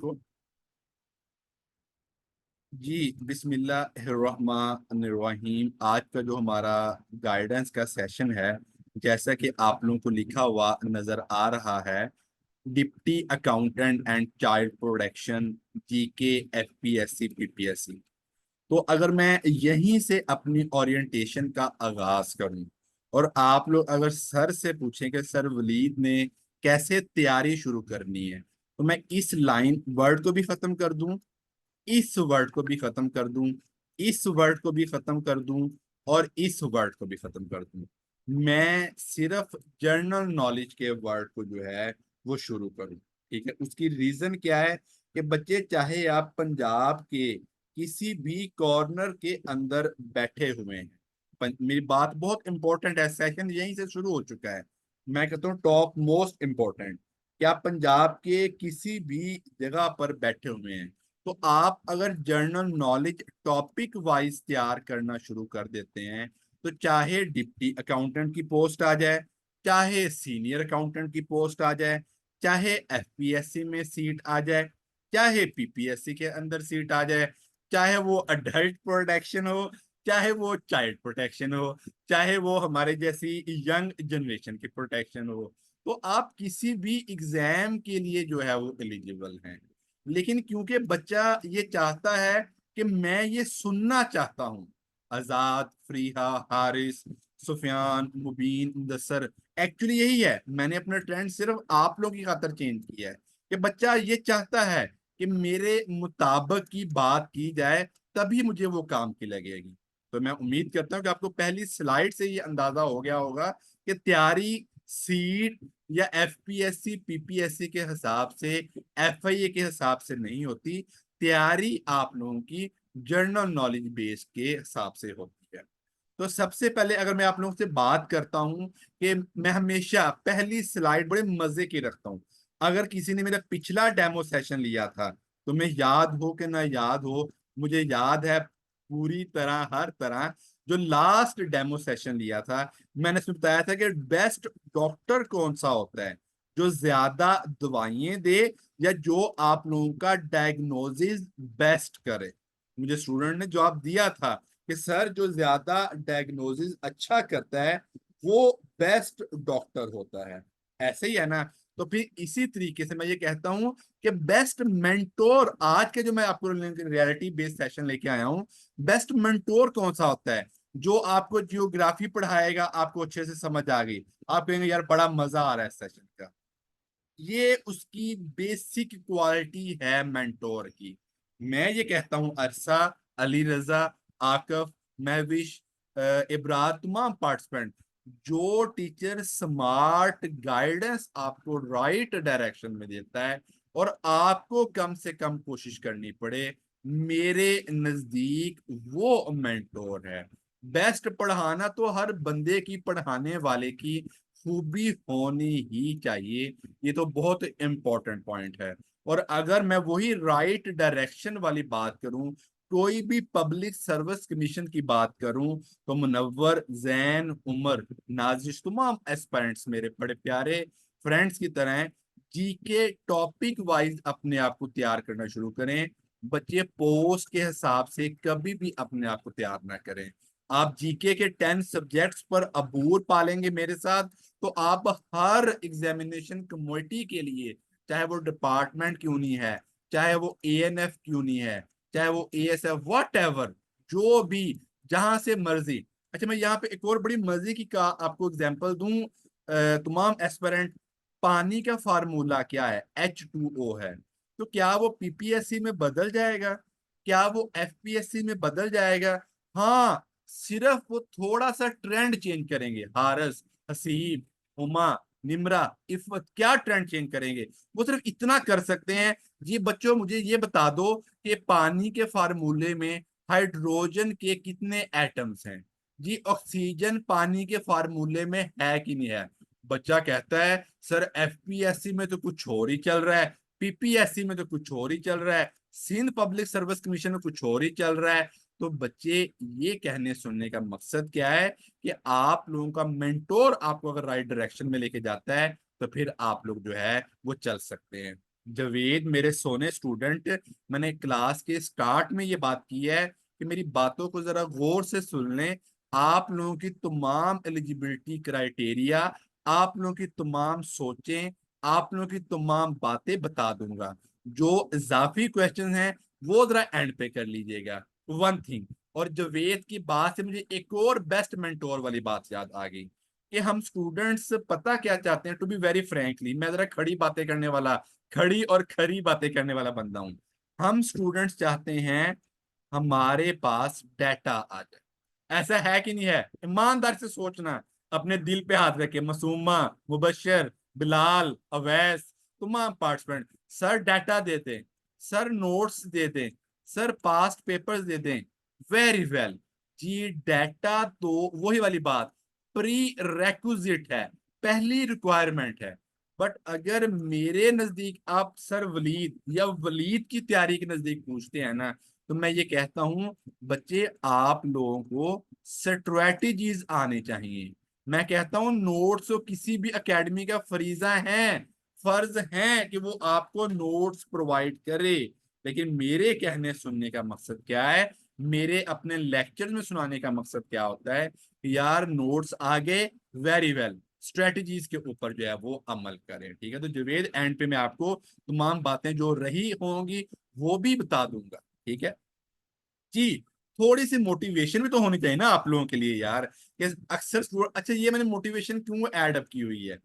को। जी, बिस्मिल्लाहिर्रहमानिर्रहीम। आज का जो हमारा गाइडेंस का सेशन है, जैसा कि आप लोगों को लिखा हुआ नजर आ रहा है, deputy accountant and child protection, GK, FPSC, PPSC. तो अगर मैं यहीं से अपनी ओरिएंटेशन का आगाज करूं और आप लोग अगर सर से पूछें कि सर वलीद ने कैसे तैयारी शुरू करनी है, तो मैं इस लाइन वर्ड को भी खत्म कर दूं, इस वर्ड को भी खत्म कर दूं, इस वर्ड को भी खत्म कर दूं और इस वर्ड को भी खत्म कर दूं। मैं सिर्फ जनरल नॉलेज के वर्ड को जो है वो शुरू करूं। ठीक है, उसकी रीजन क्या है कि बच्चे, चाहे आप पंजाब के किसी भी कॉर्नर के अंदर बैठे हुए हैं, मेरी बात बहुत इंपॉर्टेंट है, सेशन यहीं से शुरू हो चुका है। मैं कहता हूँ टॉप मोस्ट इंपॉर्टेंट, क्या पंजाब के किसी भी जगह पर बैठे हुए हैं, तो आप अगर जर्नल नॉलेज टॉपिक वाइज तैयार करना शुरू कर देते हैं, तो चाहे डिप्टी अकाउंटेंट की पोस्ट आ जाए, चाहे सीनियर अकाउंटेंट की पोस्ट आ जाए, चाहे एफपीएससी में सीट आ जाए, चाहे पीपीएससी के अंदर सीट आ जाए, चाहे वो अडल्ट प्रोटेक्शन हो, चाहे वो चाइल्ड प्रोटेक्शन हो, चाहे वो हमारे जैसी यंग जनरेशन की प्रोटेक्शन हो, तो आप किसी भी एग्जाम के लिए जो है वो एलिजिबल हैं। लेकिन क्योंकि बच्चा ये चाहता है कि मैं ये सुनना चाहता हूँ, आजाद, फ्रीहा, हारिस, सुफियान, मुबीन, मुदस्सर, एक्चुअली यही है। मैंने अपना ट्रेंड सिर्फ आप लोगों की खातर चेंज किया है कि बच्चा ये चाहता है कि मेरे मुताबिक की बात की जाए, तभी मुझे वो काम की लगेगी। तो मैं उम्मीद करता हूँ कि आपको पहली स्लाइड से ये अंदाजा हो गया होगा कि तैयारी सीट या एफपीएससी पीपीएससी के हिसाब से, एफआईए के हिसाब से नहीं होती। तैयारी आप लोगों की जनरल नॉलेज बेस के हिसाब से होती है। तो सबसे पहले अगर मैं आप लोगों से बात करता हूं कि मैं हमेशा पहली स्लाइड बड़े मजे की रखता हूं। अगर किसी ने मेरा पिछला डेमो सेशन लिया था, तो मैं याद हो कि ना याद हो, मुझे याद है पूरी तरह, हर तरह। जो लास्ट डेमो सेशन लिया था, मैंने उसमें बताया था कि बेस्ट डॉक्टर कौन सा होता है, जो ज्यादा दवाइयां दे या जो आप लोगों का डायग्नोसिस बेस्ट करे। मुझे स्टूडेंट ने जवाब दिया था कि सर, जो ज्यादा डायग्नोसिस अच्छा करता है वो बेस्ट डॉक्टर होता है। ऐसे ही है ना? तो फिर इसी तरीके से मैं ये कहता हूं कि बेस्ट मेंटोर, आज के जो मैं आपको रियलिटी बेस्ड सेशन लेके आया हूं, बेस्ट मेंटोर कौन सा होता है? जो आपको जियोग्राफी पढ़ाएगा, आपको अच्छे से समझ आ गई, आप कहेंगे यार बड़ा मजा आ रहा है सेशन का। ये उसकी बेसिक क्वालिटी है मेंटोर की। मैं ये कहता हूं अरसा, अली रजा, आकफ, महविश, इबरार, तमाम पार्टिसिपेंट, जो टीचर स्मार्ट गाइडेंस आपको राइट डायरेक्शन में देता है और आपको कम से कम कोशिश करनी पड़े, मेरे नजदीक वो मेंटोर है। बेस्ट पढ़ाना तो हर बंदे की, पढ़ाने वाले की खूबी होनी ही चाहिए। ये तो बहुत इंपॉर्टेंट पॉइंट है। और अगर मैं वही राइट डायरेक्शन वाली बात करूं, कोई भी पब्लिक सर्विस कमीशन की बात करूं, तो मुनव्वर, जैन, उमर, नाजिश, तमाम एस्पायरेंट्स मेरे बड़े प्यारे फ्रेंड्स की तरह जीके टॉपिक वाइज अपने आप को तैयार करना शुरू करें। बच्चे पोस्ट के हिसाब से कभी भी अपने आप को तैयार ना करें। आप जीके के 10 सब्जेक्ट्स पर अबूर पालेंगे मेरे साथ, तो आप हर एग्जामिनेशन कमेटी के लिए, चाहे वो डिपार्टमेंट क्यों नहीं है, चाहे वो एएनएफ क्यों नहीं है, चाहे वो एएसएफ, वट एवर, जो भी, जहां से मर्जी। अच्छा, मैं यहाँ पे एक और बड़ी मर्जी की का आपको एग्जांपल दूं। तमाम एस्पिरेंट, पानी का फार्मूला क्या है? H2O है। तो क्या वो पीपीएससी में बदल जाएगा? क्या वो एफपीएससी में बदल जाएगा? हाँ, सिर्फ वो थोड़ा सा ट्रेंड चेंज करेंगे। हारस, हसीब, हुमा, निमरा, इफ़त क्या ट्रेंड चेंज करेंगे? वो सिर्फ इतना कर सकते हैं, जी बच्चों मुझे ये बता दो कि पानी के फार्मूले में हाइड्रोजन के कितने एटम्स हैं। जी ऑक्सीजन पानी के फार्मूले में है कि नहीं है? बच्चा कहता है सर एफपीएससी में तो कुछ और ही चल रहा है, पीपीएससी में तो कुछ और ही चल रहा है, सिंध पब्लिक सर्विस कमीशन में कुछ और ही चल रहा है। तो बच्चे, ये कहने सुनने का मकसद क्या है कि आप लोगों का मेंटोर आपको अगर राइट डायरेक्शन में लेके जाता है, तो फिर आप लोग जो है वो चल सकते हैं। जवेद मेरे सोने स्टूडेंट, मैंने क्लास के स्टार्ट में ये बात की है कि मेरी बातों को जरा गौर से सुन लें। आप लोगों की तमाम एलिजिबिलिटी क्राइटेरिया, आप लोगों की तमाम सोचें, आप लोगों की तमाम बातें बता दूंगा। जो इजाफी क्वेश्चन हैं वो जरा एंड पे कर लीजिएगा। वन थिंग, और जवेद की बात से मुझे एक और बेस्ट मेंटोर वाली बात याद आ गई कि हम स्टूडेंट्स पता क्या चाहते हैं। टू बी वेरी फ्रैंकली, मैं जरा खड़ी बातें करने वाला, खड़ी और खरी बातें करने वाला बंदा हूं। हम स्टूडेंट्स चाहते हैं हमारे पास डाटा आ जाए। ऐसा है कि नहीं है? ईमानदार से सोचना, अपने दिल पे हाथ रखे। मासूमा, मुबशर, बिलाल, अवैस, तमाम पार्टिसिपेंट, सर डाटा दे दें, सर नोट्स दे दें, सर पास्ट पेपर्स दे दें। वेरी वेल जी, डाटा तो वही वाली बात प्री रेक्विजिट है, पहली रिक्वायरमेंट है। बट अगर मेरे नजदीक आप सर वलीद या वलीद की तैयारी के नजदीक पूछते हैं ना, तो मैं ये कहता हूं बच्चे आप लोगों को स्ट्रेटजीज आने चाहिए। मैं कहता हूं नोट्स तो किसी भी एकेडमी का फरीजा है, फर्ज है कि वो आपको नोट्स प्रोवाइड करे। लेकिन मेरे कहने सुनने का मकसद क्या है, मेरे अपने लेक्चर में सुनाने का मकसद क्या होता है कि यार नोट्स आ गए, वेरी वेल, स्ट्रेटजीज के ऊपर जो है वो अमल करें। ठीक है, तो जुवेद एंड पे मैं आपको तमाम बातें जो रही होंगी वो भी बता दूंगा। ठीक है जी। थोड़ी सी मोटिवेशन भी तो होनी चाहिए ना आप लोगों के लिए यार, कि अक्सर स्टूडेंट, अच्छा ये मैंने मोटिवेशन क्यों ऐड अप की हुई है।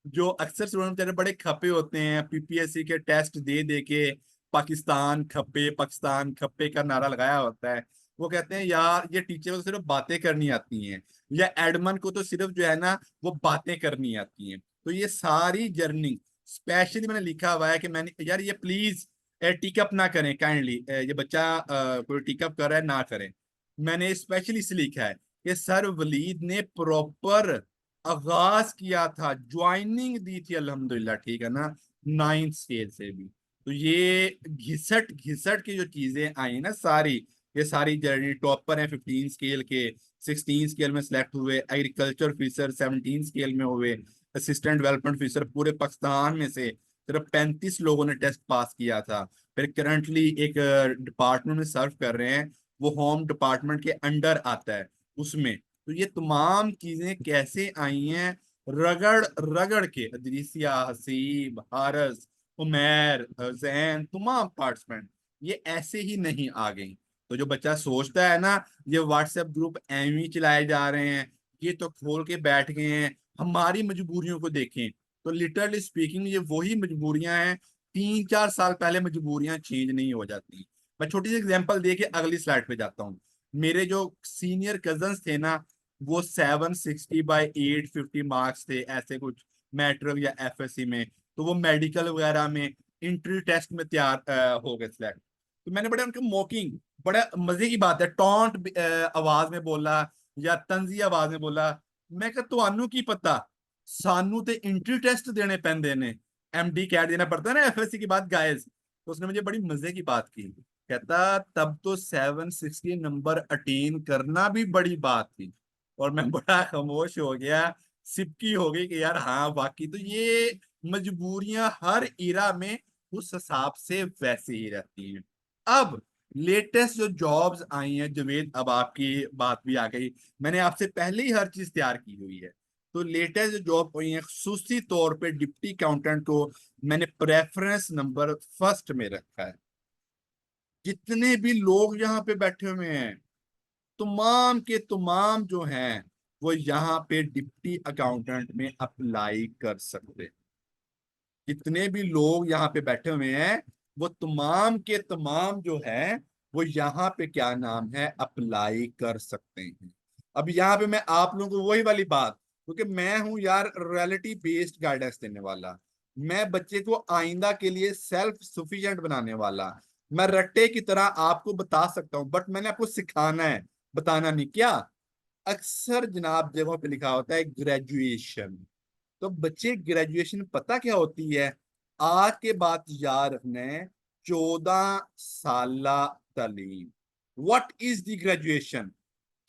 जो अक्सर स्टूडेंट बेचारे बड़े खपे होते हैं पीपीएससी के टेस्ट दे दे के, पाकिस्तान खप्पे का नारा लगाया होता है। वो कहते हैं यार ये टीचर को तो सिर्फ बातें करनी आती हैं, या एडमन को तो सिर्फ जो है ना वो बातें करनी आती हैं। तो ये सारी जर्नी स्पेशली मैंने लिखा हुआ है कि मैंने यार ये प्लीज टिकअप ना करें काइंडली, ये बच्चा कोई टिकअप कर रहा है ना करें। मैंने स्पेशली इसलिए लिखा है कि सर वलीद ने प्रॉपर आगाज किया था, ज्वाइनिंग दी थी अल्हम्दुलिल्लाह, ठीक है ना, नाइन्थ स्केल से भी। तो ये घिसट घिसट की जो चीजें आई ना सारी, ये सारी जर्नी, टॉपर है 15 स्केल के, 16 स्केल में सिलेक्ट हुए, एग्रीकल्चर ऑफिसर 17 स्केल में हुए, असिस्टेंट डेवलपमेंट ऑफिसर पूरे पाकिस्तान में से सिर्फ 35 लोगों ने टेस्ट पास किया था। फिर करंटली एक डिपार्टमेंट में सर्व कर रहे हैं, वो होम डिपार्टमेंट के अंडर आता है उसमें। तो ये तमाम चीजें कैसे आई हैं, रगड़ रगड़ के, अदरीसिया, हसीब, हारस, उमैर, जैन, तमाम पार्टिसिपेंट ये ऐसे ही नहीं आ गई। तो जो बच्चा सोचता है ना ये व्हाट्सएप ग्रुप एवं ही चलाए जा रहे हैं, ये तो खोल के बैठ गए हैं, हमारी मजबूरियों को देखें, तो लिटरली स्पीकिंग ये वही मजबूरियां हैं। 3-4 साल पहले मजबूरियां चेंज नहीं हो जाती। मैं छोटी सी एग्जांपल दे के अगली स्लाइड पे जाता हूँ। मेरे जो सीनियर कजन्स थे ना, वो 760/850 मार्क्स थे ऐसे कुछ, मैट्रिक या एफएससी में। तो वो मेडिकल वगैरह में इंट्री टेस्ट में तैयार हो गए सिलेक्ट। तो मैंने बड़े उनके मॉकिंग, बड़ा मजे की बात है, टॉन्ट आवाज में बोला या तंजी आवाज में बोला। मैं कहा ਤੁਹਾਨੂੰ की पता, सानू ते इंट्री टेस्ट देने पैंदे ने, एमडी कैट देना पड़ता है ना एफएससी के बाद गाइस। तो उसने मुझे बड़ी मजे की बात की, कहता तब तो 760 नंबर अटेन करना भी बड़ी बात थी। और मैं बड़ा खामोश हो गया, सिपकी हो गई कि यार हाँ वाकई, तो ये मजबूरियां हर इरा में उस हिसाब से वैसे ही रहती हैं। अब लेटेस्ट जो जॉब्स आई हैं जवेद, अब आपकी बात भी आ गई, मैंने आपसे पहले ही हर चीज तैयार की हुई है। तो लेटेस्ट जो जॉब हुई है खसूसी तौर पे डिप्टी अकाउंटेंट को मैंने प्रेफरेंस नंबर फर्स्ट में रखा है। जितने भी लोग यहाँ पे बैठे हुए हैं तमाम के तमाम जो हैं वो यहाँ पे डिप्टी अकाउंटेंट में अप्लाई कर सकते हैं। जितने भी लोग यहाँ पे बैठे हुए हैं वो तमाम के तमाम जो है वो यहाँ पे क्या नाम है अप्लाई कर सकते हैं। अब यहाँ पे मैं आप लोगों को वही वाली बात, क्योंकि मैं हूं यार रियलिटी बेस्ड गाइडेंस देने वाला, मैं बच्चे को आइंदा के लिए सेल्फ सफिशिएंट बनाने वाला। मैं रट्टे की तरह आपको बता सकता हूँ बट मैंने आपको सिखाना है, बताना नहीं। क्या अक्सर जनाब जगहों पे लिखा होता है ग्रेजुएशन, तो बच्चे ग्रेजुएशन पता क्या होती है? आज के बाद याद रखना है, 14 साल तालीम। What is the graduation?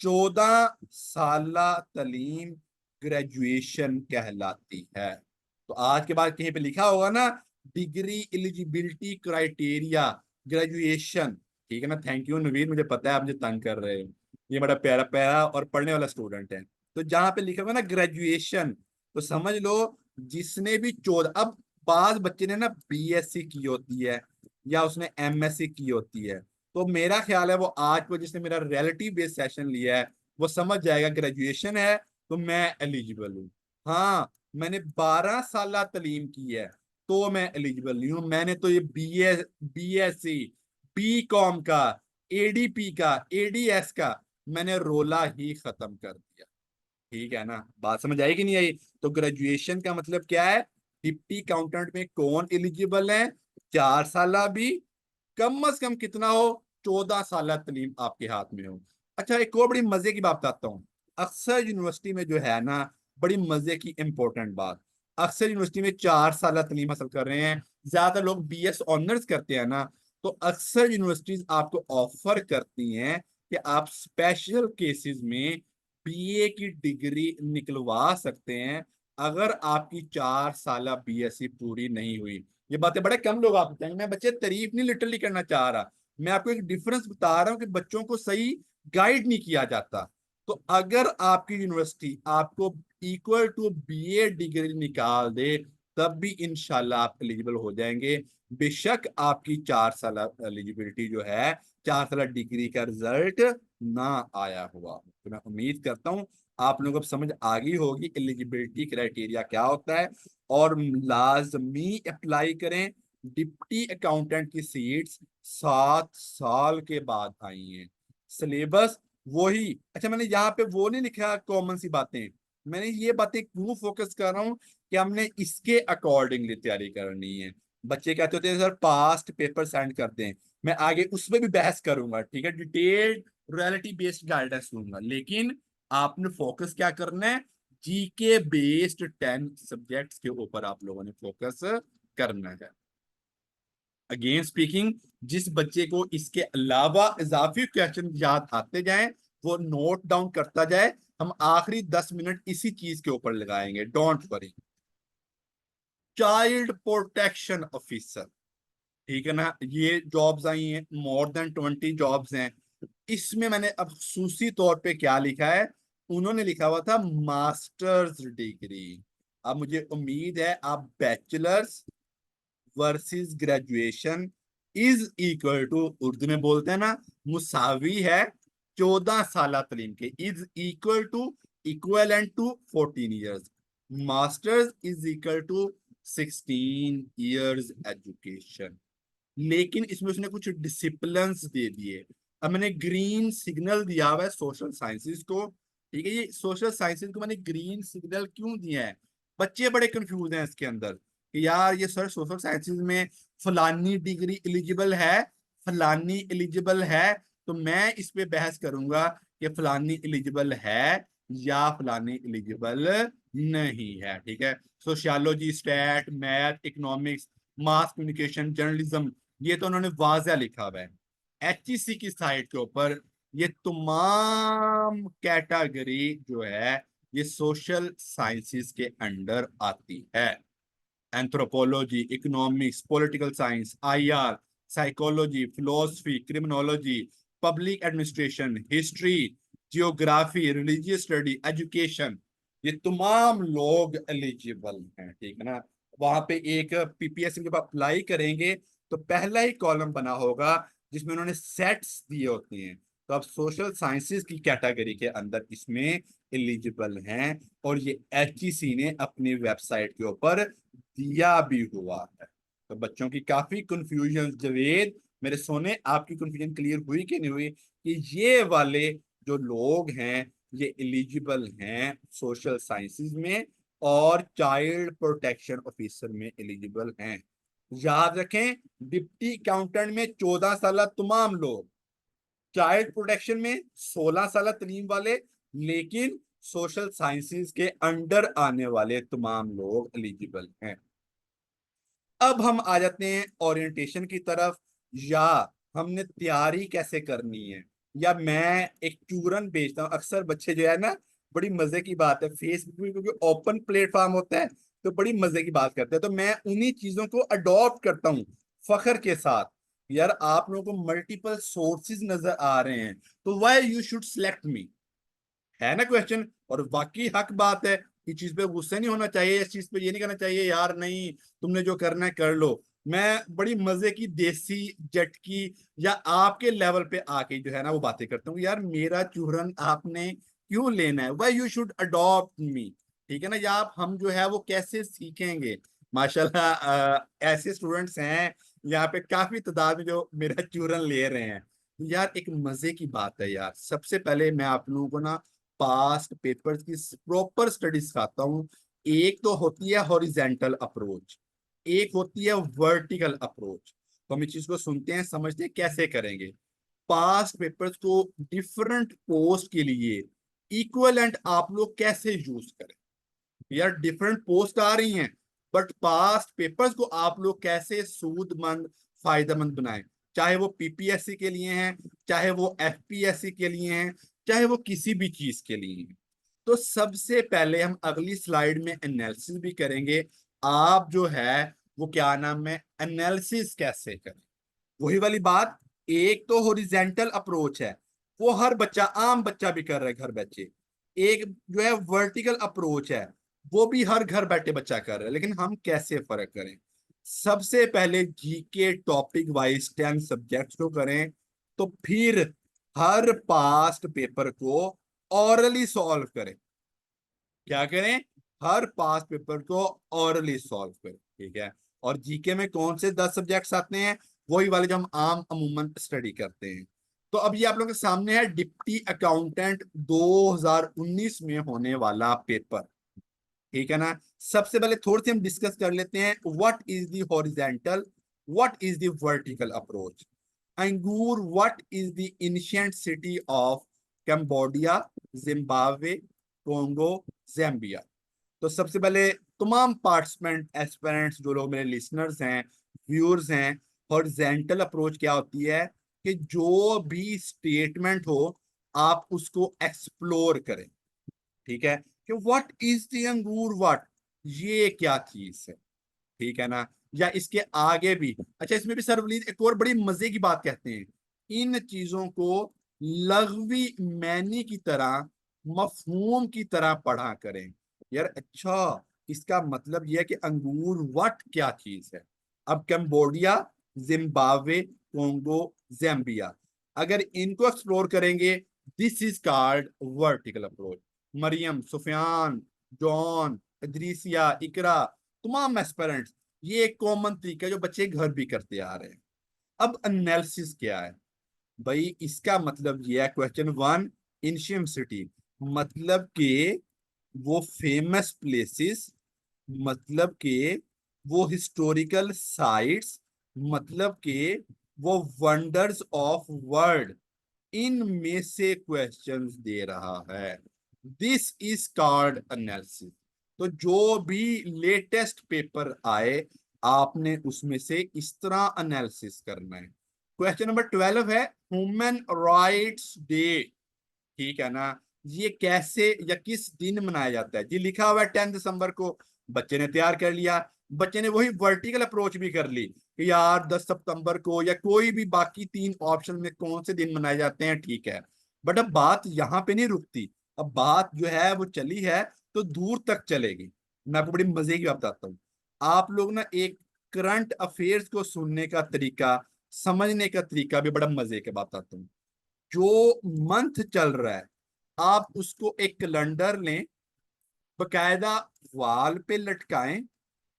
14 साल तालीम ग्रेजुएशन कहलाती है। तो आज के बाद कहीं पे लिखा होगा ना डिग्री एलिजिबिलिटी क्राइटेरिया ग्रेजुएशन, ठीक है ना। थैंक यू नवीन, मुझे पता है आप मुझे तंग कर रहे हो, ये बड़ा प्यारा प्यारा और पढ़ने वाला स्टूडेंट है। तो जहां पे लिखा हुआ है ना ग्रेजुएशन, तो समझ लो जिसने भी 14, अब बाज बच्चे ने ना बीएससी की होती है या उसने एमएससी की होती है, तो मेरा ख्याल है वो आज को जिसने मेरा रियलिटी बेस्ड सेशन लिया है वो समझ जाएगा ग्रेजुएशन है तो मैं एलिजिबल हूँ। हाँ, मैंने 12 साल तालीम की है तो मैं एलिजिबल नहीं हूँ। मैंने तो ये बीएससी, बी कॉम का, एडीपी का, एडीएस का मैंने रोला ही खत्म कर दिया। ठीक है ना, बात समझ आई कि नहीं आई? तो ग्रेजुएशन का मतलब क्या है? डिप्टी अकाउंटेंट में कौन एलिजिबल है? 4 साल भी, कम से कम कितना हो, 14 साल तलीम आपके हाथ में हो। अच्छा, एक और बड़ी मजे की बात बताता हूँ। अक्सर यूनिवर्सिटी में जो है ना, बड़ी मजे की इंपॉर्टेंट बात, अक्सर यूनिवर्सिटी में 4 साल तलीम हासिल कर रहे हैं, ज्यादातर लोग बीएस ऑनर्स करते हैं ना, तो अक्सर यूनिवर्सिटीज आपको ऑफर करती हैं कि आप स्पेशल केसेस में बीए की डिग्री निकलवा सकते हैं अगर आपकी 4 साल बीएससी पूरी नहीं हुई। ये बातें बड़े कम लोग आपको कहेंगे, मैं बच्चे तारीफ नहीं लिटरली करना चाह रहा, मैं आपको एक डिफरेंस बता रहा हूँ कि बच्चों को सही गाइड नहीं किया जाता। तो अगर आपकी यूनिवर्सिटी आपको इक्वल टू बीए डिग्री निकाल दे तब भी इंशाल्लाह आप एलिजिबल हो जाएंगे, बेशक आपकी 4 साल एलिजिबिलिटी जो है, 4 साल डिग्री का रिजल्ट ना आया हुआ। तो मैं उम्मीद करता हूँ आप लोगों को अब समझ आ गई होगी एलिजिबिलिटी क्राइटेरिया क्या होता है, और लाजमी अप्लाई करें। डिप्टी अकाउंटेंट की सीट्स 7 साल के बाद आई हैं, सिलेबस वही। अच्छा, मैंने यहाँ पे वो नहीं लिखा कॉमन सी बातें, मैंने ये बातें क्यों फोकस कर रहा हूँ कि हमने इसके अकॉर्डिंगली तैयारी करनी है। बच्चे कहते होते हैं सर पास्ट पेपर सेंड कर दें, मैं आगे उसमें भी बहस करूंगा, ठीक है, डिटेल्ड रियलिटी बेस्ड गाइडेंस दूंगा, लेकिन आपने फोकस क्या करना है? जीके बेस्ड 10 सब्जेक्ट्स के ऊपर आप लोगों ने फोकस करना है। अगेन स्पीकिंग, जिस बच्चे को इसके अलावा इजाफी क्वेश्चन याद आते जाएं वो नोट डाउन करता जाए, हम आखिरी 10 मिनट इसी चीज के ऊपर लगाएंगे, don't worry. Child protection officer, ठीक है ना, ये जॉब्स आई हैं, मोर देन 20 जॉब्स हैं। इसमें मैंने अब खसूसी तौर पे क्या लिखा है, उन्होंने लिखा हुआ था मास्टर्स डिग्री। अब मुझे उम्मीद है आप bachelors versus graduation is equal to, Urdu में बोलते हैं ना, मुसावी है 14 साल तलीम के, is equal to, equivalent to 14 years. Masters is equal to 16 years education. लेकिन इसमें उसने कुछ डिसिप्लिन्स दे दिए। अब मैंने ग्रीन सिग्नल दिया हुआ है सोशल साइंसेज को, ठीक है, ये सोशल साइंसेज को मैंने ग्रीन सिग्नल क्यों दिया है? बच्चे बड़े कंफ्यूज हैं इसके अंदर कि यार ये सर सोशल साइंसेज में फलानी डिग्री एलिजिबल है, फलानी एलिजिबल है, तो मैं इस पे बहस करूंगा कि फलानी एलिजिबल है या फलानी एलिजिबल नहीं है, ठीक है। Sociology, stat, math, economics, mass communication, journalism, ये तो उन्होंने वाज़ा लिखा हुआ है। एचईसी की साइट के ऊपर ये तमाम कैटेगरी जो है ये सोशल साइंसेस के अंडर आती है। Anthropology, economics, political science, IR, psychology, philosophy, criminology, public administration, history, geography, religious study, education, ये तमाम लोग एलिजिबल हैं, ठीक है ना। वहां पे एक पीपीएससी के अप्लाई करेंगे तो पहला ही कॉलम बना होगा जिसमें उन्होंने सेट्स दिए होते हैं, तो अब सोशल साइंसेज की कैटेगरी के अंदर इसमें एलिजिबल हैं, और ये एचईसी ने अपनी वेबसाइट के ऊपर दिया भी हुआ है। तो बच्चों की काफी कंफ्यूजन, जवेद मेरे सोने, आपकी कंफ्यूजन क्लियर हुई कि नहीं हुई कि ये वाले जो लोग हैं ये एलिजिबल हैं सोशल साइंसेज में और चाइल्ड प्रोटेक्शन ऑफिसर में एलिजिबल हैं? याद रखें, डिप्टी अकाउंटेंट में 14 साल तमाम लोग, चाइल्ड प्रोटेक्शन में 16 साल तलीम वाले, लेकिन सोशल साइंसेज के अंडर आने वाले तमाम लोग एलिजिबल हैं। अब हम आ जाते हैं ओरिएंटेशन की तरफ, या हमने तैयारी कैसे करनी है, या मैं एक चूरन भेजता हूँ। अक्सर बच्चे जो है ना, बड़ी मजे की बात है, फेसबुक में क्योंकि ओपन प्लेटफॉर्म होता है, तो बड़ी मजे की बात करते हैं। तो मैं उन्हीं चीजों को अडॉप्ट करता हूँ फखर के साथ। यार आप लोगों को मल्टीपल सोर्सेज नजर आ रहे हैं, तो व्हाई यू शुड सिलेक्ट मी, है ना क्वेश्चन। और वाकई हक बात है, इस चीज पे गुस्से नहीं होना चाहिए, इस चीज पे ये नहीं करना चाहिए यार नहीं तुमने जो करना है कर लो। मैं बड़ी मजे की देसी जट की या आपके लेवल पे आके जो है ना वो बातें करता हूँ, यार मेरा चूरन आपने क्यों लेना है, वाई यू शुड अडॉप्ट मी। ठीक है ना, या आप हम जो है वो कैसे सीखेंगे। माशाल्लाह ऐसे स्टूडेंट्स हैं यहाँ पे काफी तादाद में जो मेरा चूरन ले रहे हैं। यार एक मजे की बात है यार, सबसे पहले मैं आप लोगों को ना पास्ट पेपर्स की प्रॉपर स्टडी सिखाता हूँ। एक तो होती है हॉरिजेंटल अप्रोच, एक होती है वर्टिकल अप्रोच। तो हम इस चीज को सुनते हैं, समझते हैं कैसे करेंगे। पास्ट पेपर्स को डिफरेंट पोस्ट के लिए इक्वलेंट आप लोग कैसे यूज करें। यार डिफरेंट पोस्ट आ रही हैं, बट पास्ट पेपर्स को आप लोग कैसे सूदमंद फायदेमंद बनाएं। चाहे वो पीपीएससी के लिए हैं, चाहे वो एफपीएससी के लिए हैं, चाहे वो किसी भी चीज के लिए हैं। तो सबसे पहले हम अगली स्लाइड में एनालिसिस भी करेंगे। आप जो है वो क्या नाम है एनालिसिस कैसे करें, वही वाली बात। एक तो हॉरिजेंटल अप्रोच है, वो हर बच्चा आम बच्चा भी कर रहा है घर बैठे। एक जो है वर्टिकल अप्रोच है, वो भी हर घर बैठे बच्चा कर रहा है। लेकिन हम कैसे फर्क करें, सबसे पहले जीके टॉपिक वाइज 10 सब्जेक्ट्स को करें, तो फिर हर पास्ट पेपर को ऑरली सॉल्व करें। क्या करें, हर पास पेपर को ऑरली सॉल्व करें, ठीक है। और जीके में कौन से 10 सब्जेक्ट्स आते हैं, वही वाले जो हम आम अमूमन स्टडी करते हैं। तो अब ये आप लोगों के सामने है डिप्टी अकाउंटेंट 2019 में होने वाला पेपर, ठीक है ना। सबसे पहले थोड़ी सी हम डिस्कस कर लेते हैं what is the horizontal, what is the vertical approach. Angkor, what is the ancient city of Cambodia, Zimbabwe, Congo, Zambia. तो सबसे पहले तमाम पार्टिसिपेंट एस्पिरेंट्स जो लोग मेरे लिसनर्स हैं, व्यूअर्स हैं, हॉरिजेंटल अप्रोच क्या होती है कि जो भी स्टेटमेंट हो आप उसको एक्सप्लोर करें, ठीक है। कि व्हाट इज द अंगूर, व्हाट, ये क्या चीज है, ठीक है ना। या इसके आगे भी, अच्छा इसमें भी सरवलीद एक और बड़ी मजे की बात कहते हैं, इन चीजों को लग़वी मैनी की तरह, मफहूम की तरह पढ़ा करें। यार अच्छा, इसका मतलब यह है कि अंगूर वट क्या चीज है। अब कंबोडिया, जिम्बाब्वे, कोंगो, ज़ैम्बिया, अगर इनको एक्सप्लोर करेंगे, this is called vertical approach. Maryam, Sufiyan, John, Idrisiya, Iqra, तमाम एस्पिरेंट्स, ये एक कॉमन तरीका है जो बच्चे घर भी करते आ रहे हैं। अब एनालिसिस क्या है भाई, इसका मतलब ये है क्वेश्चन वन, एंशिएंट सिटी, मतलब कि वो फेमस प्लेसेस, मतलब कि वो हिस्टोरिकल साइट्स, मतलब कि वो वंडर्स ऑफ वर्ल्ड, इनमें से क्वेश्चंस दे रहा है। This is called analysis. तो जो भी लेटेस्ट पेपर आए आपने उसमें से इस तरह एनालिसिस करना है। क्वेश्चन नंबर 12 है ह्यूमन राइट्स डे, ठीक है ना। ये कैसे या किस दिन मनाया जाता है जी, लिखा हुआ है 10 दिसंबर को। बच्चे ने तैयार कर लिया, बच्चे ने वही वर्टिकल अप्रोच भी कर ली कि यार 10 सितंबर को या कोई भी बाकी 3 ऑप्शन में कौन से दिन मनाए जाते हैं, ठीक है। बट अब बात यहाँ पे नहीं रुकती, अब बात जो है वो चली है तो दूर तक चलेगी। मैं आपको बड़ी मजे की बात बताता हूँ। आप लोग ना एक करंट अफेयर्स को सुनने का तरीका, समझने का तरीका भी बड़ा मजे के बात बताता हूँ। जो मंथ चल रहा है आप उसको एक कैलेंडर लें, बकायदा वाल पे लटकाएं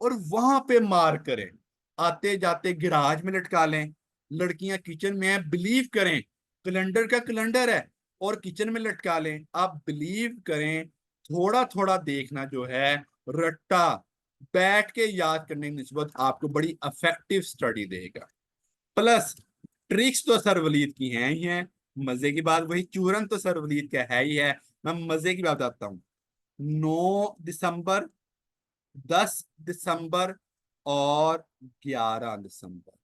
और वहां पे मार करें। आते जाते गिराज में लटका लें, लड़कियां किचन में है, बिलीव करें कैलेंडर का कैलेंडर है और किचन में लटका लें। आप बिलीव करें, थोड़ा थोड़ा देखना जो है रट्टा बैठ के याद करने की निस्बत आपको बड़ी इफेक्टिव स्टडी देगा। प्लस ट्रिक्स तो सर वलीद की हैं ही हैं, मजे की बात वही चूरन तो सर वलीद का है ही है। मैं मजे की बात बताता हूँ, 9 दिसंबर, 10 दिसंबर और 11 दिसंबर,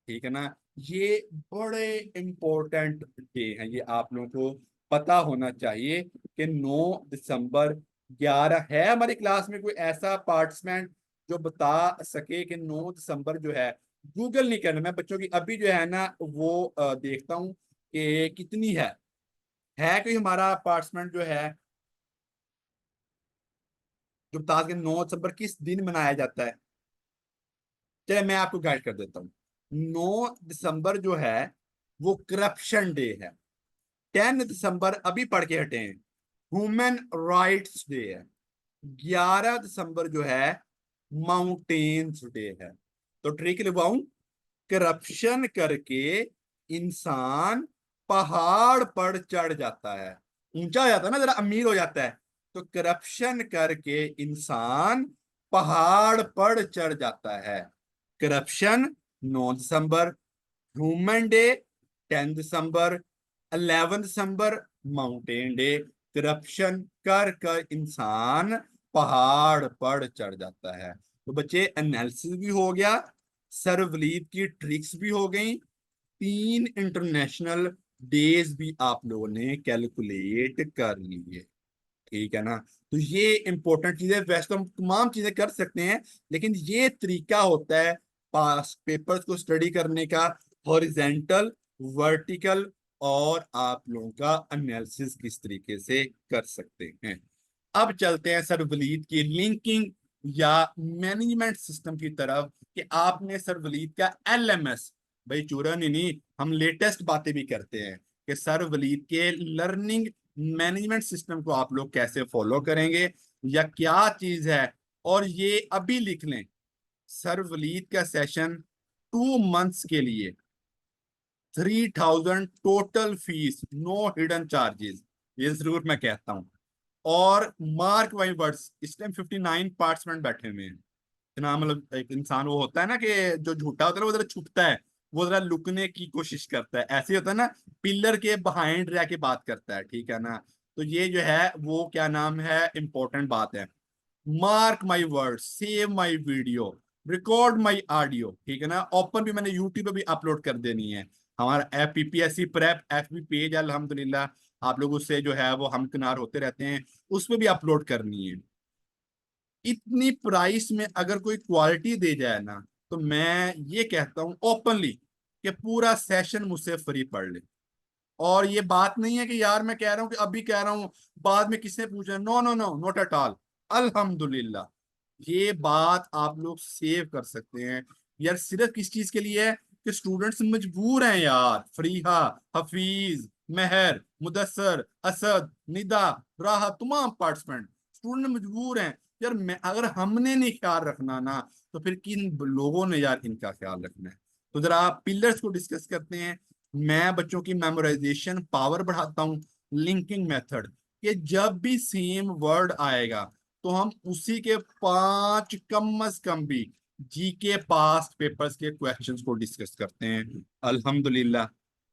ठीक है ना। ये बड़े इंपॉर्टेंट डे हैं, ये आप लोगों को पता होना चाहिए कि 9 दिसंबर 11 है हमारी क्लास में कोई ऐसा पार्टिसिपेंट जो बता सके कि 9 दिसंबर जो है, गूगल नहीं करना, मैं बच्चों की अभी जो है ना वो देखता हूँ कि कितनी है कोई हमारा पार्टिसिपेंट जो है जो बता सके 9 दिसंबर किस दिन मनाया जाता है। चलिए मैं आपको गाइड कर देता हूँ। 9 दिसंबर जो है वो करप्शन डे है। 10 दिसंबर अभी पढ़ के हटे हैं, ह्यूमन राइट्स डे है। 11 दिसंबर जो है माउंटेन्स डे है। तो ट्रिक लगाऊं, करप्शन करके इंसान पहाड़ पर चढ़ जाता है, ऊंचा हो जाता है ना, जरा अमीर हो जाता है। तो करप्शन करके इंसान पहाड़ पर चढ़ जाता है। करप्शन 9 दिसंबर, ह्यूमन डे 10 दिसंबर, 11 दिसंबर माउंटेन डे। करप्शन कर कर इंसान पहाड़ पर चढ़ जाता है। तो बच्चे एनालिसिस भी हो गया, सर्वलीप की ट्रिक्स भी हो गई, 3 इंटरनेशनल डेज भी आप लोगों ने कैलकुलेट कर लिए। ठीक है ना। तो ये इंपॉर्टेंट चीजें, वैसे तो हम तमाम चीजें कर सकते हैं, लेकिन ये तरीका होता है पास पेपर्स को स्टडी करने का, हॉरिजेंटल, वर्टिकल, और आप लोगों का एनालिसिस किस तरीके से कर सकते हैं। अब चलते हैं सर वलीद की लिंकिंग या मैनेजमेंट सिस्टम की तरफ, कि आपने सर वलीद का एलएमएस, भाई चूरन ही नहीं, हम लेटेस्ट बातें भी करते हैं कि सर वलीद के लर्निंग मैनेजमेंट सिस्टम को आप लोग कैसे फॉलो करेंगे या क्या चीज है। और ये अभी लिख लें, सर वलीद का सेशन 2 मंथ्स के लिए 3000 total fees, no hidden charges, ये जरूर मैं कहता हूं। और मार्क माई वर्ड्स, इस टाइम 59 पार्टिसिपेंट बैठे हुए हैं। इतना मतलब एक इंसान वो होता है ना कि जो झूठा होता है ना वो जरा छुपता है, वो जरा लुकने की कोशिश करता है, ऐसे ही होता है ना, पिलर के बिहाइंड रह के बात करता है, ठीक है ना। तो ये जो है वो क्या नाम है, इंपॉर्टेंट बात है। Mark my word, save my video, record my audio, ठीक है ना। ओपन भी मैंने यूट्यूब पे भी अपलोड कर देनी है। हमारा F PPSC prep FB page अल्हम्दुलिल्लाह आप लोग उससे जो है वो हमकिनार होते रहते हैं, उस पर भी अपलोड करनी है। इतनी प्राइस में अगर कोई क्वालिटी दे जाए ना, तो मैं ये कहता हूं ओपनली कि पूरा सेशन मुझसे फ्री पढ़ ले। और ये बात नहीं है कि यार मैं कह रहा हूं कि अभी कह रहा हूं बाद में किसने पूछा, no no no, not at all. अल्हम्दुलिल्लाह, ये बात आप लोग सेव कर सकते हैं। यार सिर्फ किस चीज के लिए है कि स्टूडेंट्स मजबूर हैं यार, फरीहा, हफीज, मेहर, मुदस्सर, असद, निदा, राहा, तमाम पार्टिसिपेंट स्टूडेंट मजबूर हैं। यार मैं अगर हमने नहीं ख्याल रखना ना, तो फिर किन लोगों ने यार इनका ख्याल रखना है। तो जरा पिलर्स को डिस्कस करते हैं। मैं बच्चों की मेमोराइजेशन पावर बढ़ाता हूँ, लिंकिंग मेथड, कि जब भी सेम वर्ड आएगा तो हम उसी के 5 कम अज कम भी जीके पास्ट पेपर्स के क्वेश्चंस को डिस्कस करते हैं अल्हम्दुलिल्लाह।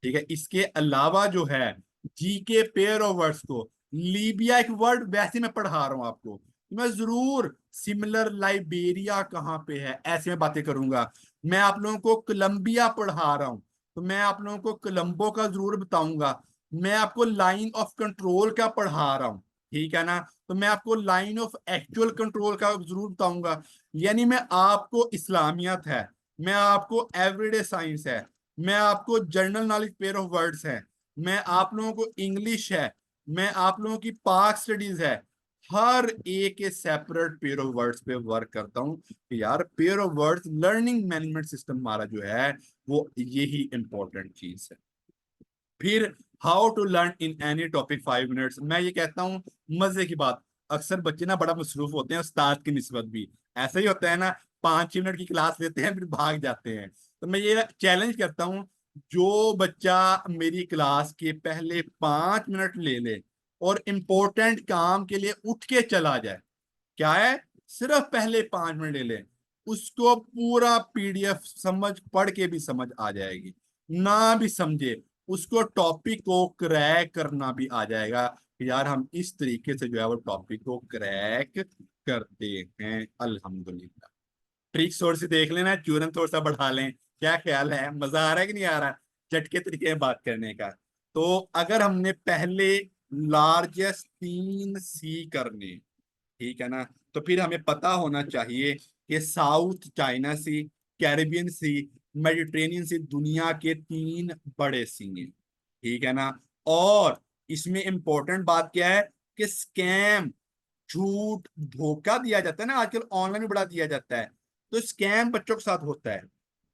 ठीक है, इसके अलावा जो है जीके पेयर ऑफ वर्ड्स को, लीबिया एक वर्ड वैसे मैं पढ़ा रहा हूं आपको, मैं जरूर सिमिलर लाइबेरिया कहाँ पे है ऐसे में बातें करूंगा। मैं आप लोगों को कोलंबिया पढ़ा रहा हूं, तो मैं आप लोगों को कोलंबो का जरूर बताऊंगा। मैं आपको लाइन ऑफ कंट्रोल का पढ़ा रहा हूँ, ठीक है ना, तो मैं आपको लाइन ऑफ एक्चुअल कंट्रोल का जरूर बताऊंगा। यानी मैं आपको इस्लामियत है, मैं आपको एवरीडे साइंस है, मैं आपको general knowledge pair of words है, मैं आप लोगों को इंग्लिश है, मैं आप लोगों की पाक स्टडीज है, हर एक के सेपरेट पेयर ऑफ वर्ड्स पे वर्क करता हूँ कि यार pair of words learning management system हमारा जो है वो यही इंपॉर्टेंट चीज है। फिर how to learn in any topic 5 minutes, मैं ये कहता हूँ मजे की बात, अक्सर बच्चे ना बड़ा मसरूफ होते हैं उस्ताद की निस्बत भी, ऐसा ही होता है ना, 5-6 मिनट की क्लास लेते हैं फिर भाग जाते हैं। तो मैं ये चैलेंज करता हूँ, जो बच्चा मेरी क्लास के पहले 5 मिनट ले ले और इम्पोर्टेंट काम के लिए उठ के चला जाए, क्या है, सिर्फ पहले 5 मिनट ले ले, उसको पूरा पीडीएफ समझ पढ़ के भी समझ आ जाएगी, ना भी समझे उसको टॉपिक को क्रैक करना भी आ जाएगा कि यार हम इस तरीके से जो है वो टॉपिक को क्रैक करते हैं अल्हम्दुलिल्लाह। ट्रिक्स थोड़ी सी देख लेना, चूरन थोड़ा सा बढ़ा लें, क्या ख्याल है, मजा आ रहा है कि नहीं आ रहा झटके तरीके में बात करने का। तो अगर हमने पहले लार्जेस्ट 3 सी करने, ठीक है ना। तो फिर हमें पता होना चाहिए कि साउथ चाइना सी, कैरिबियन सी, मेडिटेरेनियन सी दुनिया के तीन बड़े सी हैं, ठीक है ना। और इसमें इंपॉर्टेंट बात क्या है कि स्कैम, झूठ, धोखा दिया जाता है ना आजकल, ऑनलाइन भी बड़ा दिया जाता है, तो स्कैम बच्चों के साथ होता है।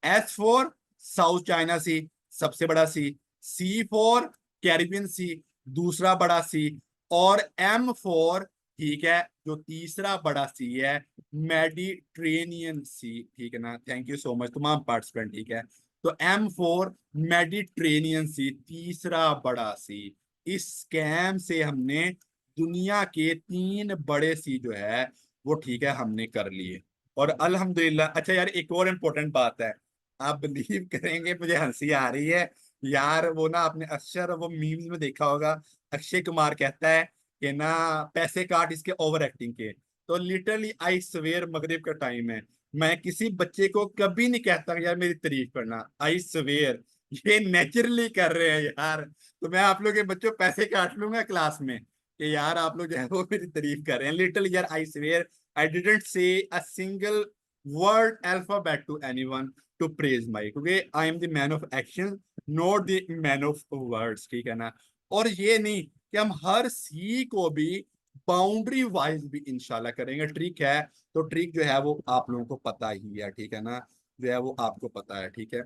एस फॉर साउथ चाइना सी, सबसे बड़ा सी। सी फॉर कैरिबियन सी, दूसरा बड़ा सी। और एम फॉर, ठीक है, जो तीसरा बड़ा सी है, मेडिट्रेनियन सी, ठीक है ना। थैंक यू सो मच तमाम पार्टिसिपेंट, ठीक है। तो एम फोर मेडिट्रेनियन सी, तीसरा बड़ा सी। इस स्कैम से हमने दुनिया के तीन बड़े सी जो है वो, ठीक है, हमने कर लिए। और अल्हम्दुलिल्लाह। अच्छा यार, एक और इम्पोर्टेंट बात है, आप बिलीव करेंगे मुझे हंसी आ रही है यार, वो ना आपने अक्सर वो मीम्स में देखा होगा, अक्षय कुमार कहता है कि ना पैसे काट इसके ओवर एक्टिंग के। तो लिटरली आई सवेयर, मगरिब का टाइम है, मैं किसी बच्चे को कभी नहीं कहता कि यार मेरी तारीफ करना, आई सवेयर, ये नेचुरली कर रहे हैं यार। तो मैं आप लोग के बच्चों पैसे काट लूंगा क्लास में कि यार आप लोग जो है वो मेरी तारीफ कर रहे हैं, लिटरली यार, I swear I didn't say a single word alphabet to anyone to praise my, क्योंकि I am the man of action, not the man of words, ठीक है ना। और ये नहीं कि हम हर सी को भी बाउंड्री वाइज भी इंशाल्लाह करेंगे, ट्रिक है। तो ट्रिक जो है वो आप लोगों को पता ही है, ठीक है ना, जो है वो आपको पता है, ठीक है।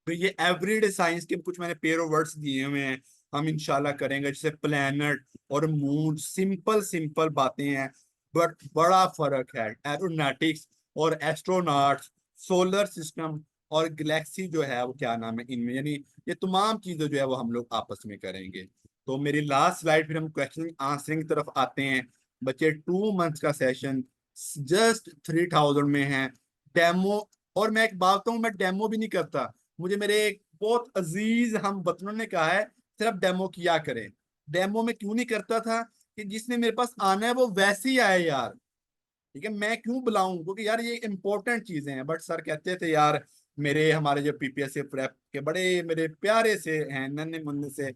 तो ये एवरीडे साइंस के कुछ मैंने पेयर ऑफ वर्ड्स दिए हुए हैं, हम इंशाल्लाह करेंगे, जैसे प्लैनेट और मून, सिंपल सिंपल बातें हैं, बट बड़ा फर्क है। एरोनॉटिक्स और एस्ट्रोनॉट्स, सोलर सिस्टम और गैलेक्सी जो है वो क्या नाम है इनमें, यानी ये तमाम चीजें जो है वो हम लोग आपस में करेंगे। तो मेरी लास्ट स्लाइड, फिर हम क्वेश्चन आंसरिंग की तरफ आते हैं। बच्चे 2 मंथ्स का सेशन जस्ट 3000 में है। डेमो, और मैं एक बात कहूँ, मैं डेमो भी नहीं करता, मुझे मेरे एक बहुत अजीज हम वतनों ने कहा है सिर्फ डेमो किया करें। डेमो में क्यों नहीं करता था कि जिसने मेरे पास आना है वो वैसे ही आए यार, ठीक है, मैं क्यों बुलाऊं, क्योंकि यार ये इंपॉर्टेंट चीजें हैं। बट सर कहते थे यार, मेरे हमारे जो पीपीएससी प्रेप के बड़े मेरे प्यारे से हैं, नन्हे मुन्ने से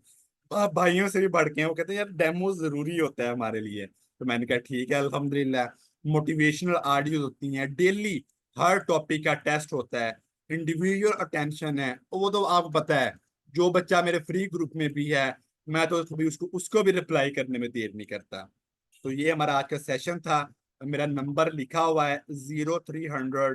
भाइयों से भी बढ़ के हैं, वो कहते हैं यार डेमो जरूरी होता है हमारे लिए। तो मैंने कहा ठीक है, अल्हम्दुलिल्लाह। मोटिवेशनल ऑडियोज होती हैं डेली, हर टॉपिक का टेस्ट होता है, इंडिविजुअल अटेंशन है, वो तो आपको पता है। जो बच्चा मेरे फ्री ग्रुप में भी है, मैं तो कभी उसको उसको भी रिप्लाई करने में देर नहीं करता। तो ये हमारा आज का सेशन था। मेरा नंबर लिखा हुआ है 0300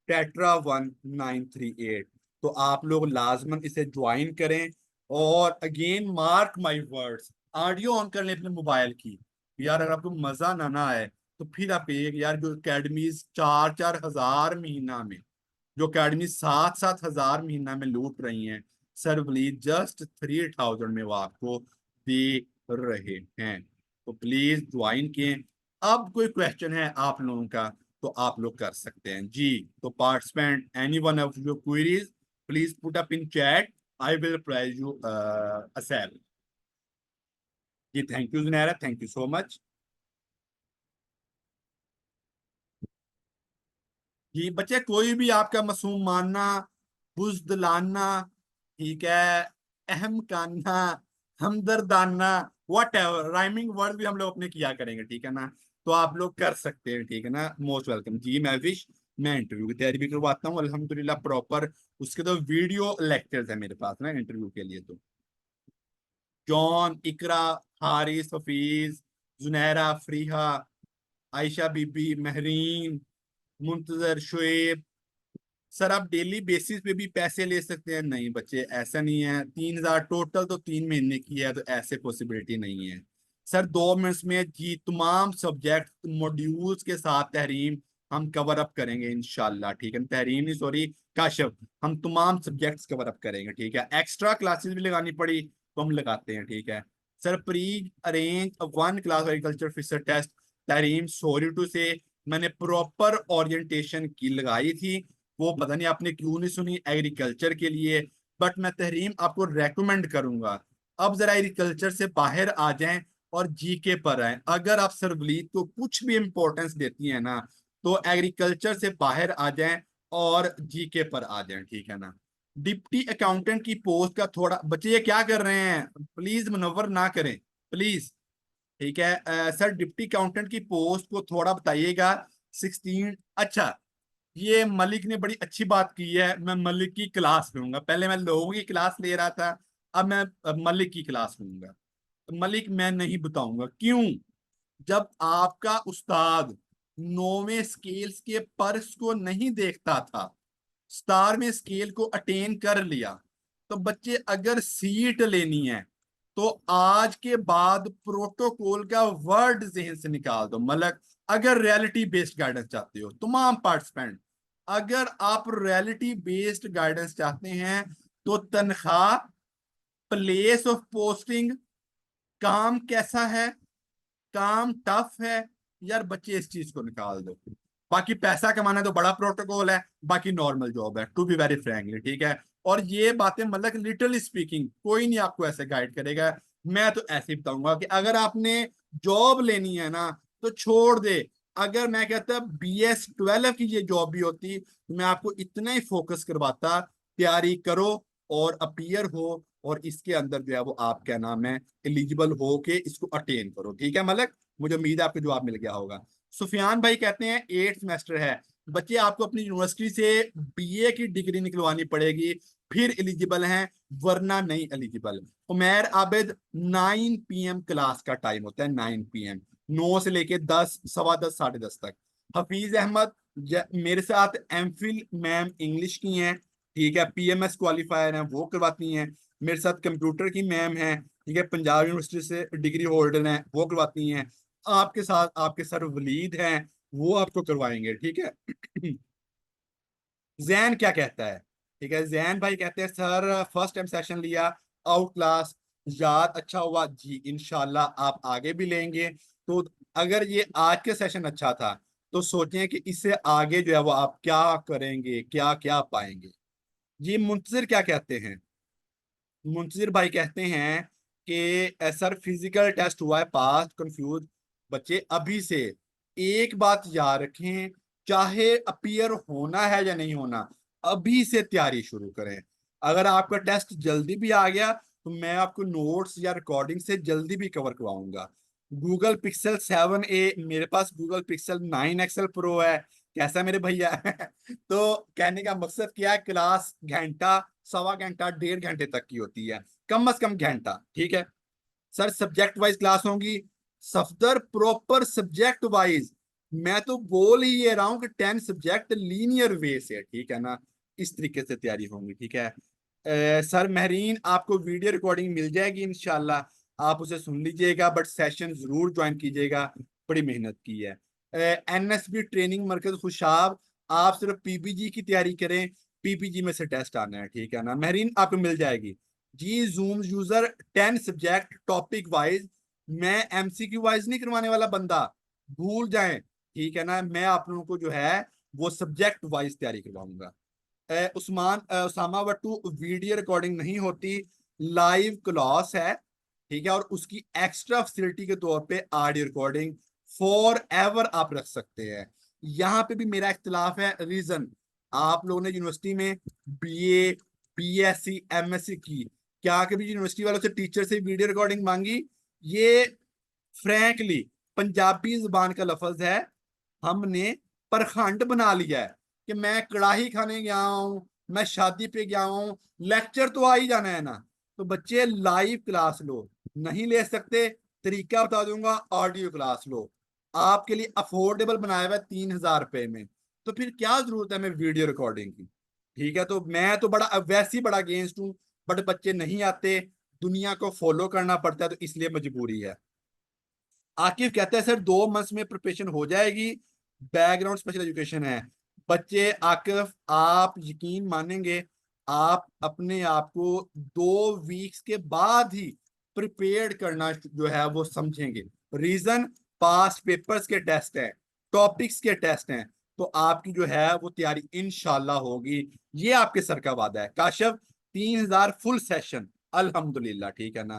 टेट्रा 1938। तो आप लोग लाजमन इसे ज्वाइन करें। और again mark my words, audio on कर लें अपने मोबाइल की। यार अगर आपको मजा ना आए तो फिर आप एक यार, जो अकेडमीज 4-4 हजार महीना में, जो अकेडमी 7-7 हजार महीना में लूट रही हैं, सर प्लीज जस्ट 3000 में वो आपको दे रहे हैं। तो प्लीज ज्वाइन किए। अब कोई क्वेश्चन है आप लोगों का तो आप लोग कर सकते हैं जी। तो participant, any one of your queries, please put up in chat, I will reply you as. Well thank you Junaira, thank you so much. जी बच्चे, कोई भी आपका मासूम मानना, बुज़दिलाना, ठीक है, अहम कानना, हमदर्दाना, वट एवर राइमिंग वर्ड भी हम लोग अपने किया करेंगे, ठीक है ना। तो आप लोग कर सकते हैं, ठीक है ना, मोस्ट वेलकम जी। मैं विश, मैं इंटरव्यू की तैयारी भी करवाता हूँ अल्हम्दुलिल्लाह प्रॉपर। उसके तो वीडियो लेक्चर्स है मेरे पास ना इंटरव्यू के लिए। तो जॉन, इकरा, हारिस, हफीज, जुनैरा, फरीहा, आयशा बीबी, महरीन, मुंतजर, शुएब, सर आप डेली बेसिस पे भी पैसे ले सकते हैं? नहीं बच्चे, ऐसा नहीं है। 3000 टोटल तो 3 महीने की है, तो ऐसे पॉसिबिलिटी नहीं है। सर 2 मिनट्स में जी तमाम सब्जेक्ट मॉड्यूल्स के साथ तहरीम हम कवर अप करेंगे इंशाल्लाह, ठीक है, तहरीम नहीं सॉरी, काशफ, हम तमाम सब्जेक्ट्स कवर अप करेंगे, ठीक है। एक्स्ट्रा क्लासेस भी लगानी पड़ी तो हम लगाते हैं, ठीक है। Sir pre arrange 1 class agriculture fisher test, Tahreem sorry to say, मैंने प्रॉपर ओरिएंटेशन की लगाई थी, वो पता नहीं आपने क्यों नहीं सुनी एग्रीकल्चर के लिए। बट मैं तहरीम आपको रेकमेंड करूंगा, अब जरा एग्रीकल्चर से बाहर आ जाएं और जीके पर आए। अगर आप सरवलीद को कुछ भी इंपॉर्टेंस देती हैं ना, तो एग्रीकल्चर से बाहर आ जाएं और जीके पर आ जाएं, ठीक है ना। डिप्टी अकाउंटेंट की पोस्ट का थोड़ा, बच्चे ये क्या कर रहे हैं, प्लीज मुनव्वर ना करें प्लीज। ठीक है। सर डिप्टी अकाउंटेंट की पोस्ट को थोड़ा बताइएगा। 16। अच्छा, ये मलिक ने बड़ी अच्छी बात की है, मैं मलिक की क्लास लूंगा। पहले मैं लोगों की क्लास ले रहा था, अब मैं मलिक की क्लास लूंगा। मलिक मैं नहीं बताऊंगा क्यों। जब आपका उस्ताद 9वें स्केल्स के पर्स को नहीं देखता था, स्टार में स्केल को अटेन कर लिया, तो बच्चे अगर सीट लेनी है तो आज के बाद प्रोटोकॉल का वर्ड जहन से निकाल दो। मतलब अगर रियलिटी बेस्ड गाइडेंस चाहते हो तमाम पार्टिसिपेंट, अगर आप रियलिटी बेस्ड गाइडेंस चाहते हैं तो तनख्वाह, प्लेस ऑफ पोस्टिंग, काम कैसा है, काम टफ है, यार बच्चे इस चीज को निकाल दो। बाकी पैसा कमाना तो बड़ा प्रोटोकॉल है, बाकी नॉर्मल जॉब है, टू बी वेरी फ्रैंकली, ठीक है। और ये बातें मतलब लिटरली स्पीकिंग कोई नहीं आपको ऐसे गाइड करेगा। मैं तो ऐसे ही बताऊंगा कि अगर आपने जॉब लेनी है ना तो छोड़ दे। अगर मैं कहता BS 12 की ये जॉब भी होती तो मैं आपको इतना ही फोकस करवाता, तैयारी करो और अपीयर हो, और इसके अंदर जो है वो आप क्या नाम है एलिजिबल हो के इसको अटेन करो, ठीक है मलक। मुझे उम्मीद है आपको जवाब मिल गया होगा। सुफियान भाई कहते हैं 8th सेमेस्टर है, बच्चे आपको अपनी यूनिवर्सिटी से BA की डिग्री निकलवानी पड़ेगी फिर एलिजिबल हैं, वरना नहीं eligible. Umair Abid 9 PM class का टाइम होता है, 9 PM, 9 से लेके 10, सवा 10, साढ़े 10 तक। हफीज अहमद मेरे साथ एमफिल मैम इंग्लिश की हैं, ठीक है, PMS क्वालिफायर हैं, वो करवाती हैं। मेरे साथ कंप्यूटर की मैम है, ठीक है, पंजाब यूनिवर्सिटी से डिग्री होल्डर हैं, वो करवाती हैं। आपके साथ आपके सर वलीद हैं, वो आपको करवाएंगे, ठीक है। जैन क्या कहता है, ठीक है, जैन भाई कहते हैं सर फर्स्ट टाइम सेशन लिया, आउट क्लास, याद अच्छा हुआ जी, इंशाल्लाह आप आगे भी लेंगे। तो अगर ये आज के सेशन अच्छा था तो सोचें कि इससे आगे जो है वो आप क्या करेंगे, क्या क्या पाएंगे। जी मुंतजिर क्या कहते हैं, मुंतजिर भाई कहते हैं कि सर फिजिकल टेस्ट हुआ है पास, कंफ्यूज बच्चे अभी से एक बात याद रखें, चाहे अपीयर होना है या नहीं होना, अभी से तैयारी शुरू करें। अगर आपका टेस्ट जल्दी भी आ गया तो मैं आपको नोट्स या रिकॉर्डिंग से जल्दी भी कवर करवाऊंगा। गूगल पिक्सल 7a, मेरे पास गूगल पिक्सल 9 XL प्रो है, कैसा मेरे भैया। तो कहने का मकसद क्या है, क्लास घंटा, सवा घंटा, 1.5 घंटे तक की होती है, कम से कम घंटा, ठीक है। सर सब्जेक्ट वाइज क्लास होंगी, सफदर प्रॉपर सब्जेक्ट वाइज। मैं तो बोल ही ये रहा हूँ कि 10 सब्जेक्ट लीनियर वे से, ठीक है ना, इस तरीके से तैयारी होंगी, ठीक है। सर महरीन आपको वीडियो रिकॉर्डिंग मिल जाएगी इंशाल्लाह, आप उसे सुन लीजिएगा, बट सेशन जरूर ज्वाइन कीजिएगा, बड़ी मेहनत की है। NSB ट्रेनिंग मरकज खुशाब, आप सिर्फ PPG की तैयारी करें, PPG में से टेस्ट आना है, ठीक है ना महरीन, आपको मिल जाएगी। जी zoom user 10 subject topic wise, मैं MCQ वाइज नहीं करवाने वाला बंदा, भूल जाएं, ठीक है ना, मैं आप लोगों को जो है वो सब्जेक्ट वाइज तैयारी करवाऊंगा। उसामा वट्टू वीडियो रिकॉर्डिंग नहीं होती, लाइव क्लास है, ठीक है, और उसकी एक्स्ट्रा फैसिलिटी के तौर पे ऑडियो रिकॉर्डिंग फॉर एवर आप रख सकते हैं। यहाँ पे भी मेरा इख्तिलाफ है, रीजन आप लोगों ने यूनिवर्सिटी में BA, BSc, MSc की, क्या कभी यूनिवर्सिटी वालों से टीचर से वीडियो रिकॉर्डिंग मांगी? ये फ्रैंकली पंजाबी जुबान का लफज है, हमने परखंड बना लिया है कि मैं कड़ाही खाने गया हूं, मैं शादी पे गया हूं, लेक्चर तो आ ही जाना है ना। तो बच्चे लाइव क्लास लो, नहीं ले सकते, तरीका बता दूंगा, ऑडियो क्लास लो, आपके लिए अफोर्डेबल बनाया हुआ है 3,000 रुपए में, तो फिर क्या जरूरत है मैं वीडियो रिकॉर्डिंग की, ठीक है। तो मैं तो बड़ा वैसे ही बड़ा अगेंस्ट हूँ, बट बच्चे नहीं आते, दुनिया को फॉलो करना पड़ता है, तो इसलिए मजबूरी है। आकिफ कहता है सर 2 मंथ्स में प्रिपरेशन हो जाएगी, बैकग्राउंड स्पेशल एजुकेशन है। बच्चे आकिफ आप यकीन मानेंगे, आप अपने आप को 2 वीक्स के बाद ही प्रिपेयर्ड करना जो है वो समझेंगे। रीजन, पास्ट पेपर्स के टेस्ट हैं, टॉपिक्स के टेस्ट हैं, तो आपकी जो है वो तैयारी इंशाल्लाह होगी, ये आपके सर का वादा है। काशफ 3,000 फुल सेशन, अल्हम्दुलिल्लाह, ठीक है ना।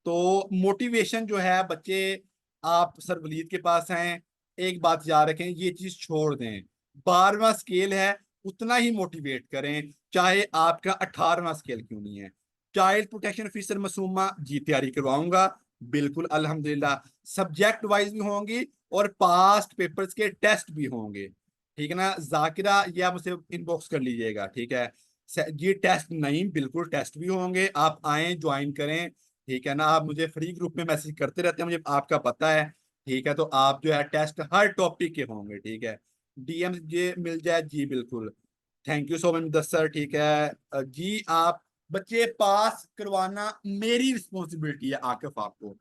तो मोटिवेशन जो है बच्चे, आप सर वलीद के पास हैं, एक बात याद रखें, ये चीज छोड़ दें, 12वां स्केल है, उतना ही मोटिवेट करें, चाहे आपका 18वां स्केल क्यों नहीं है। चाइल्ड प्रोटेक्शन ऑफिसर मसूमा जी तैयारी करवाऊंगा, बिल्कुल अल्हम्दुलिल्लाह, सब्जेक्ट वाइज भी होंगी और पास्ट पेपर्स के टेस्ट भी होंगे, ठीक है ना जाकिरा, ये आप मुझसे इनबॉक्स कर लीजिएगा, ठीक है। ये टेस्ट नहीं, बिल्कुल टेस्ट भी होंगे, आप आए ज्वाइन करें, ठीक है ना। आप मुझे फ्री ग्रुप में मैसेज करते रहते हैं, मुझे आपका पता है, ठीक है। तो आप जो है टेस्ट हर टॉपिक के होंगे, ठीक है। डीएम ये मिल जाए जी, बिल्कुल। Thank you so much Mudassar, ठीक है। जी आप बच्चे पास करवाना मेरी रिस्पॉन्सिबिलिटी है आकिफ, आपको